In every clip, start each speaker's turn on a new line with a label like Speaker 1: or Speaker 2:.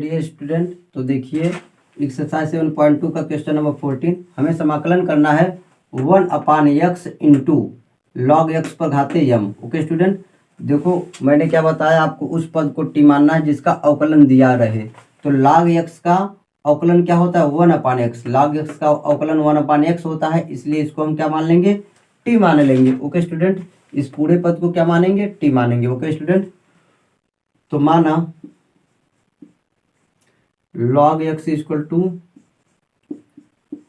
Speaker 1: Dear student, तो देखिए exercise 7.2 का क्वेश्चन नंबर 14 हमें समाकलन करना है 1/x इंटू लॉग एक्स पर घाते यम। ओके स्टूडेंट, देखो मैंने क्या बताया आपको, उस पद को टी मानना है जिसका अवकलन दिया रहे। तो लॉग एक्स का अवकलन क्या होता है 1/x। लॉग एक्स का अवकलन 1/x होता है, इसलिए इसको हम क्या मान लेंगे, टी मान लेंगे। ओके स्टूडेंट, इस पूरे पद को क्या मानेंगे, टी मानेंगे। ओके स्टूडेंट, तो माना log x equal to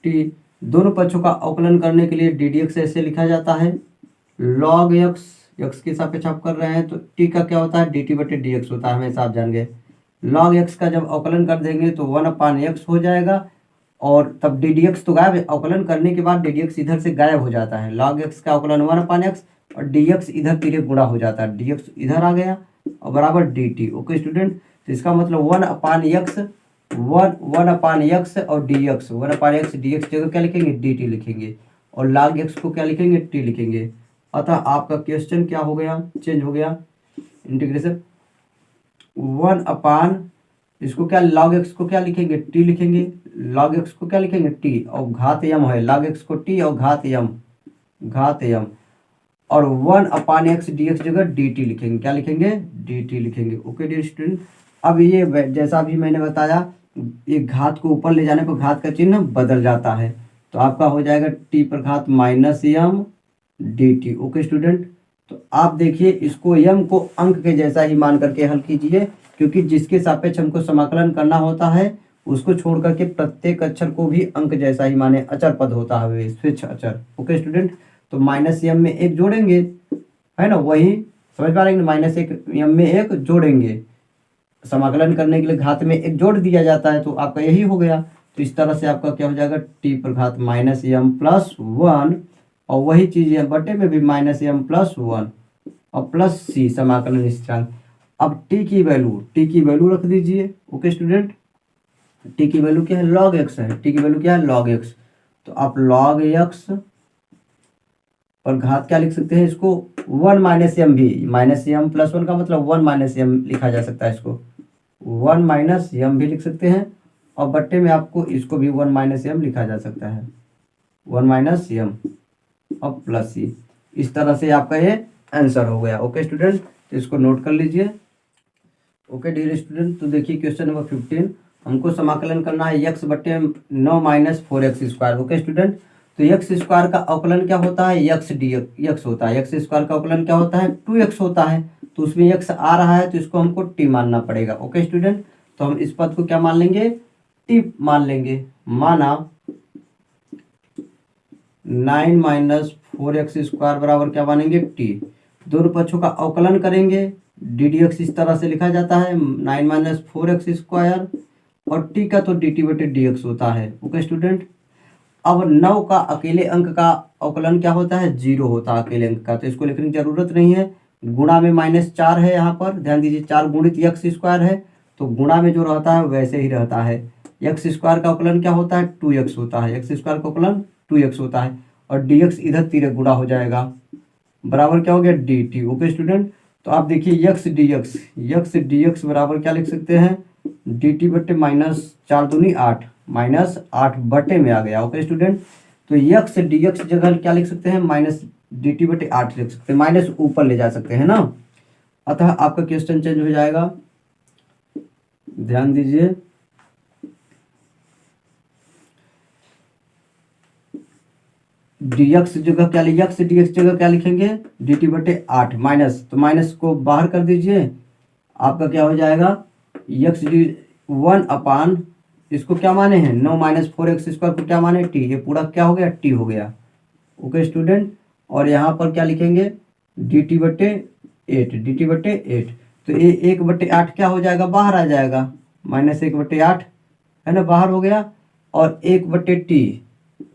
Speaker 1: t. दोनों पक्षों का अवकलन करने के लिए डी डी एक्स ऐसे लिखा जाता है, log x x के सापेक्ष आप कर रहे हैं तो t का क्या होता है डी टी बटे डी एक्स होता है, हमेशा आप जान गए। log x का जब अवकलन कर देंगे तो 1/x हो जाएगा, और तब डी डी एक्स तो गायब, अवकलन करने के बाद डी डी एक्स इधर से गायब हो जाता है। log x का अवकलन 1/x और डी एक्स इधर तीरे गुणा हो जाता है, डी एक्स इधर आ गया और बराबर डी टी। ओके स्टूडेंट, तो इसका मतलब 1/x और D x, 1/x D x जगह क्या लिखेंगे, डी टी लिखेंगे, और log x को क्या लिखेंगे, टी लिखेंगे। अतः आपका क्वेश्चन क्या हो गया, चेंज हो गया, इंटीग्रेशन 1/, इसको क्या log x को क्या लिखेंगे, टी लिखेंगे, log x को क्या लिखेंगे, टी, और घात यम है, log x को टी और घात यम, और 1/x dx जगह dt लिखेंगे, क्या लिखेंगे, dt लिखेंगे। ओके डियर स्टूडेंट, अब ये जैसा अभी मैंने बताया, एक घात को ऊपर ले जाने पर घात का चिन्ह बदल जाता है, तो आपका हो जाएगा t पर घात -m dt। ओके स्टूडेंट, तो आप देखिए इसको m को अंक के जैसा ही मान करके हल कीजिए, क्योंकि जिसके सापेक्ष हमको समाकलन करना होता है उसको छोड़ करके प्रत्येक अक्षर को भी अंक जैसा ही माने, अचर पद होता है, स्विच अचर। ओके स्टूडेंट, तो -m में एक जोड़ेंगे, है ना, वही समझ पा रहे हैं, -1m में एक जोड़ेंगे, समाकलन करने के लिए घात में एक जोड़ दिया जाता है, तो आपका यही हो गया। तो इस तरह से आपका क्या हो जाएगा, t पर घात -m+1, और वही चीज है बटे में भी -m+1 और प्लस c समाकलन स्थिरांक। अब t की वैल्यू रख दीजिए। ओके स्टूडेंट, t की वैल्यू क्या है, log x है, t की वैल्यू क्या है, log x। तो आप log x और घात क्या लिख सकते हैं, इसको 1 - भी, -m+1 का मतलब 1 - लिखा जा सकता है, इसको 1 - भी लिख सकते हैं, और बट्टे में आपको इसको भी 1 - लिखा जा सकता है, 1 - और प्लस सी। इस तरह से आपका ये आंसर हो गया। ओके स्टूडेंट, तो इसको नोट कर लीजिए। ओके डियर स्टूडेंट, तो देखिए क्वेश्चन नंबर 15 हमको समाकलन करना है x बट्टे 9 - 4x²। ओके स्टूडेंट, तो x² का अवकलन क्या होता है, x होता है, x² का अवकलन क्या होता है 2x होता है, तो उसमें x आ रहा है तो इसको हमको t मानना पड़ेगा। ओके स्टूडेंट, तो हम इस पद को क्या मान लेंगे, t मान लेंगे। माना 9 - 4x² बराबर क्या मानेंगे, t। दोनों पक्षों का अवकलन करेंगे, डी डी एक्स इस तरह से लिखा जाता है 9 - 4x², और t का तो dt बटे dx होता है। ओके स्टूडेंट, अब 9 का अकेले अंक का अवकलन क्या होता है, 0 होता है अकेले अंक का, तो इसको लिखने की जरूरत नहीं है। गुणा में -4 है, यहाँ पर ध्यान दीजिए, 4 गुणित x² है, तो गुणा में जो रहता है वैसे ही रहता है। x² का अवकलन क्या होता है, 2x होता है, x² का अवकलन 2x होता है, और dx इधर तीरे गुणा हो जाएगा, बराबर क्या हो गया, dt। ओके स्टूडेंट, तो आप देखिए x dx बराबर क्या लिख सकते हैं, dt बटे -4 दूनी 8, -8 बटे में आ गया। ओके स्टूडेंट, तो x dx जगह क्या लिख सकते हैं, -dt बटे 8 लिख सकते हैं, माइनस ऊपर ले जा सकते हैं ना। अतः आपका क्वेश्चन चेंज हो जाएगा, ध्यान दीजिए। dx जगह क्या लिखेंगे, x dx जगह क्या लिखेंगे, dt बटे 8 माइनस, तो माइनस को बाहर कर दीजिए, आपका क्या हो जाएगा, x डी 1/, इसको क्या माने हैं 9 - 4x² को क्या माने, t, ये पूरा क्या हो गया, t हो गया। ओके स्टूडेंट, और यहाँ पर क्या लिखेंगे, dt बटे 8, तो ये 1/8 क्या हो जाएगा, बाहर आ जाएगा, -1/8 है ना, बाहर हो गया, और 1/t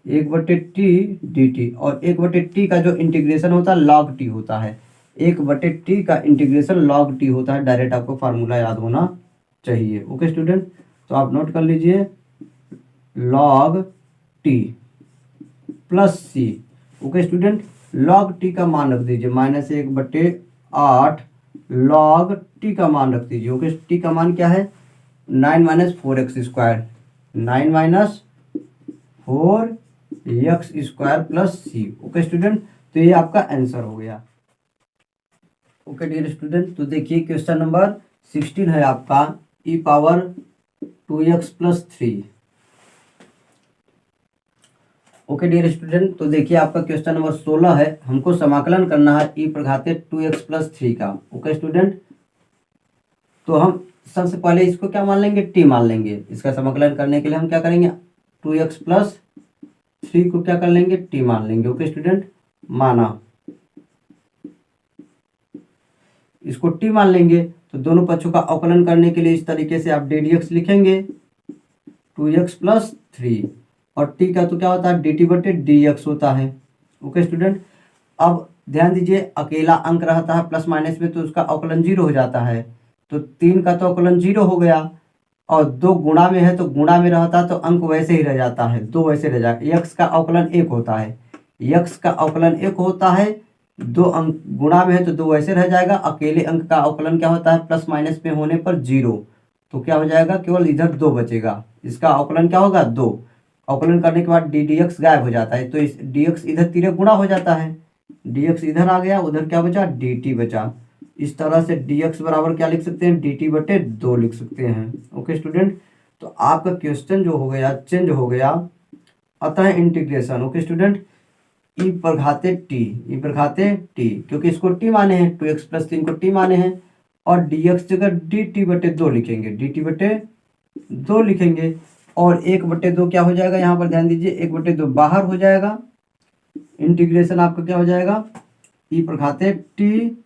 Speaker 1: dt, और 1/t का जो इंटीग्रेशन होता है log t होता है, 1/t का इंटीग्रेशन log t होता है, डायरेक्ट आपको फार्मूला याद होना चाहिए। ओके स्टूडेंट, तो आप नोट कर लीजिए, log t plus c। Okay student, log t का मान रख दीजिए, -1/8 log t का मान रख दीजिए। ओके, t का मान क्या है, 9 minus 4x square, 9 minus 4x square plus C. Okay student, तो ये आपका आंसर हो गया। ओके डियर स्टूडेंट, तो देखिए क्वेश्चन नंबर 16 है आपका e power 2x plus 3। Okay dear student, तो देखिए आपका क्वेश्चन नंबर 16 है, हमको समाकलन करना है e पर घाते 2x प्लस 3 का। ओके स्टूडेंट, तो हम सबसे पहले इसको क्या मान लेंगे, t मान लेंगे। इसका समाकलन करने के लिए हम क्या करेंगे, 2x प्लस 3 को क्या कर लेंगे, t मान लेंगे। ओके स्टूडेंट, माना, इसको t मान लेंगे तो दोनों पक्षों का अवकलन करने के लिए इस तरीके से आप ddx लिखेंगे 2x प्लस 3, और t का तो क्या होता है dt बटे dx होता है। ओके स्टूडेंट, अब ध्यान दीजिए अकेला अंक रहता है प्लस माइनस में तो उसका अवकलन 0 हो जाता है, तो 3 का तो अवकलन 0 हो गया, और 2 गुणा में है तो गुणा में रहता तो अंक वैसे ही रह जाता है, 2 वैसे रह जाएगा। x का अवकलन 1 होता है, x का अवकलन 1 होता है, 2 अंक गुणा में है तो 2 वैसे रह जाएगा। अकेले अंक का अवकलन क्या होता है, प्लस माइनस में होने पर 0, तो क्या हो जाएगा, केवल इधर 2 बचेगा। इसका अवकलन क्या होगा, 2। अवकलन करने के बाद ddx गायब हो जाता है, तो इस dx इधर तिरे गुणा हो जाता है, dx इधर आ गया, उधर क्या बचा, dt बचा। इस तरह से dx बराबर क्या लिख सकते हैं, dt बटे 2 लिख सकते हैं। ओके स्टूडेंट, तो आपका क्वेश्चन जो हो गया चेंज हो गया, अतः इंटीग्रेशन। ओके स्टूडेंट, ई पर घाते टी, ई पर घाते टी, क्योंकि इसको टी माने हैं, 2x प्लस 3 को टी माने हैं, और dx जगह dt बटे 2 लिखेंगे, dt बटे 2 लिखेंगे, और 1 बटे 2 क्या हो जाएगा, यहाँ पर ध्यान दीजिए 1 बटे 2 बाहर हो जाएगा। इंटीग्रेशन आपका क्या हो जाएगा, ई पर घाते टी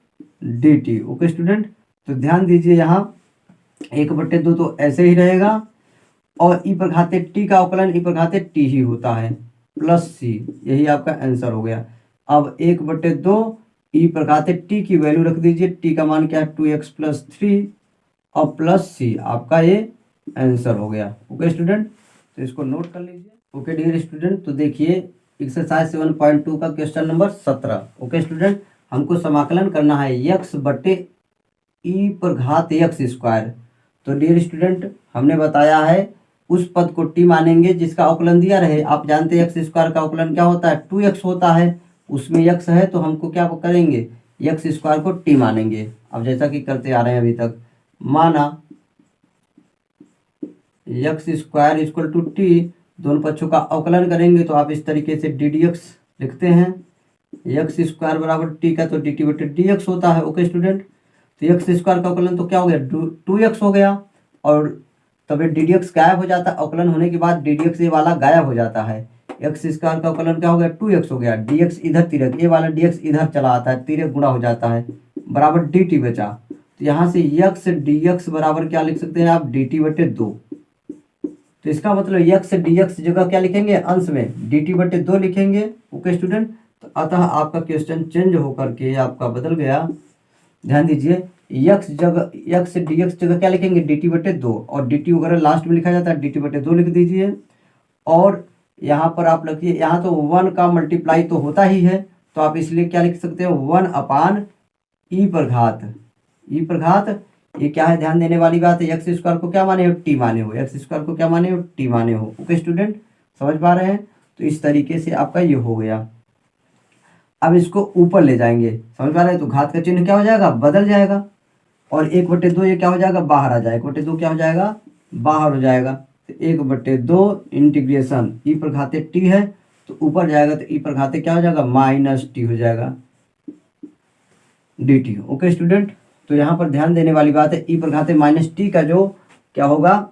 Speaker 1: dt। ओके स्टूडेंट, तो ध्यान दीजिए यहाँ 1 बटे 2 तो ऐसे ही रहेगा, और ई पर घाते टी का अवकलन ई पर घाते टी ही होता है प्लस सी, यही आपका आंसर हो गया। अब 1 बटे 2 ई पर घाते टी की वैल्यू रख दीजिए, टी का मान क्या है 2x प्लस 3 और प्लस सी, आपका ये आंसर हो गया। ओके स्टूडेंट, तो इसको नोट कर लीजिए। ओके डियर स्टूडेंट, तो देखिए एक्सरसाइज 7.2 का क्वेश्चन नंबर 17। ओके स्टूडेंट, हमको समाकलन करना है x बटे ई पर घात x स्क्वायर। तो डियर स्टूडेंट, हमने बताया है उस पद को t मानेंगे जिसका अवकलन दिया रहे। आप जानते हैं x स्क्वायर का अवकलन क्या होता है, 2x होता है, उसमें x है तो हमको क्या करेंगे, x स्क्वायर को t मानेंगे। अब जैसा कि करते आ रहे हैं अभी तक, माना x square equal to t, दोनों पक्षों का अवकलन करेंगे तो आप इस तरीके से ddx लिखते हैं, x स्क्वायर बराबर t का तो dt बटे dx होता है। ओके स्टूडेंट, तो x स्क्वायर का अवकलन तो क्या हो गया, 2x हो गया, और तब ddx गायब हो जाता है, अवकलन होने के बाद ddx ये वाला गायब हो जाता है। x स्क्वायर का अवकलन क्या हो गया, 2x हो गया, dx इधर तिरक, ये वाला dx इधर चला आता है, तिरक गुणा हो जाता है, बराबर dt बचा। तो यहाँ से x dx बराबर क्या लिख सकते हैं आप, dt बटे 2। तो इसका मतलब x dx जगह क्या लिखेंगे, अंश में dt बटे 2 लिखेंगे। ओके स्टूडेंट, तो अतः आपका क्वेश्चन चेंज होकर के आपका बदल गया। ध्यान दीजिए x dx जगह क्या लिखेंगे, dt बटे 2, और dt वगैरह लास्ट में लिखा जाता है, dt बटे 2 लिख दीजिए। और यहाँ पर आप लिखिए, यहाँ तो 1 का मल्टीप्लाई तो होता ही है, तो आप इसलिए क्या लिख सकते हैं, 1 अपान ई पर घात, ई पर घात, ये क्या है, ध्यान देने वाली बात है, एक्स स्क्वायर को क्या माने हो, टी माने हो, एक्स स्क्वायर को क्या माने हो, टी माने हो। ओके स्टूडेंट, समझ पा रहे हैं, तो इस तरीके से आपका ये हो गया। अब इसको ऊपर ले जाएंगे, समझ पा रहे हैं, तो घात का चिन्ह क्या हो जाएगा, बदल जाएगा, और 1 बटे 2 ये क्या हो जाएगा, बाहर आ जाएगा, 1 बटे 2 क्या हो जाएगा, बाहर हो जाएगा। तो 1 बटे 2 इंटीग्रेशन ई पर घाते टी है तो ऊपर जाएगा, तो ई पर घाते क्या हो जाएगा, माइनस टी हो जाएगा dt। ओके स्टूडेंट, तो यहाँ पर ध्यान देने वाली बात है, ई पर घाते माइनस टी का जो क्या होगा,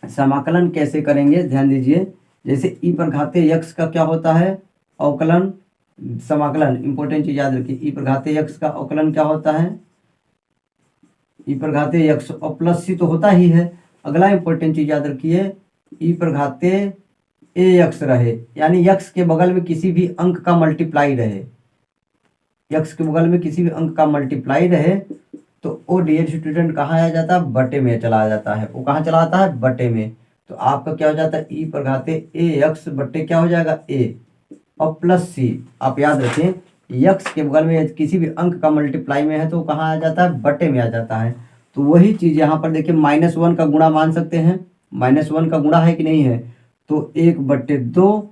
Speaker 1: समाकलन कैसे करेंगे, ध्यान दीजिए। जैसे ई पर घाते x का क्या होता है, अवकलन, समाकलन, इंपॉर्टेंट चीज याद रखिए, ई पर घाते x का अवकलन क्या होता है, ई पर घाते x, और प्लस सी तो होता ही है। अगला इंपॉर्टेंट चीज याद रखिए, ई पर घाते ax रहे, यानी x के बगल में किसी भी अंक का मल्टीप्लाई रहे, x के बगल में किसी भी अंक का मल्टीप्लाई रहे तो वो डियर स्टूडेंट कहाँ आ जाता है, बटे में चला जाता है, वो कहाँ चला आता है, बटे में। तो आपका क्या हो जाता है, ई पर घाते ax बटे क्या हो जाएगा, a, और प्लस सी। आप याद रखें x के बगल में किसी भी अंक का मल्टीप्लाई में है तो कहाँ आ जाता है, बटे में आ जाता है। तो वही चीज़ यहाँ पर देखिए -1 का गुणा मान सकते हैं, -1 का गुणा है कि नहीं है, तो 1/2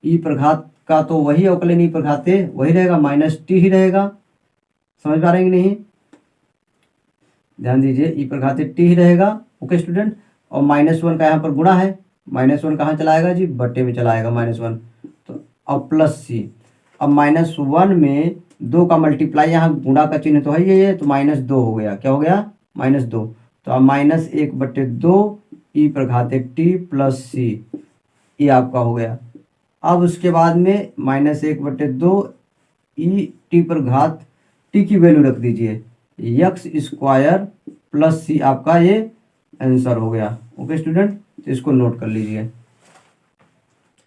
Speaker 1: ई प्रघात का तो वही अवकलन ई प्रघाते वही रहेगा, -t ही रहेगा। समझ पा रहे हैं कि नहीं, ध्यान दीजिए, ई प्रघाते t ही रहेगा। ओके स्टूडेंट, और -1 का यहाँ पर गुणा है, -1 कहाँ चला आएगा जी, बट्टे में चला आएगा -1, तो अब +c। अब -1 में 2 का मल्टीप्लाई, यहाँ गुणा का चिन्ह तो है ये, तो -2 हो गया, क्या हो गया, -2। तो अब -1/2 ई प्रघाते t प्लस c, ये आपका हो गया। अब उसके बाद में -1/2 ई टी पर घात टी की वैल्यू रख दीजिए, x² + c आपका ये आंसर हो गया। ओके स्टूडेंट, तो इसको नोट कर लीजिए।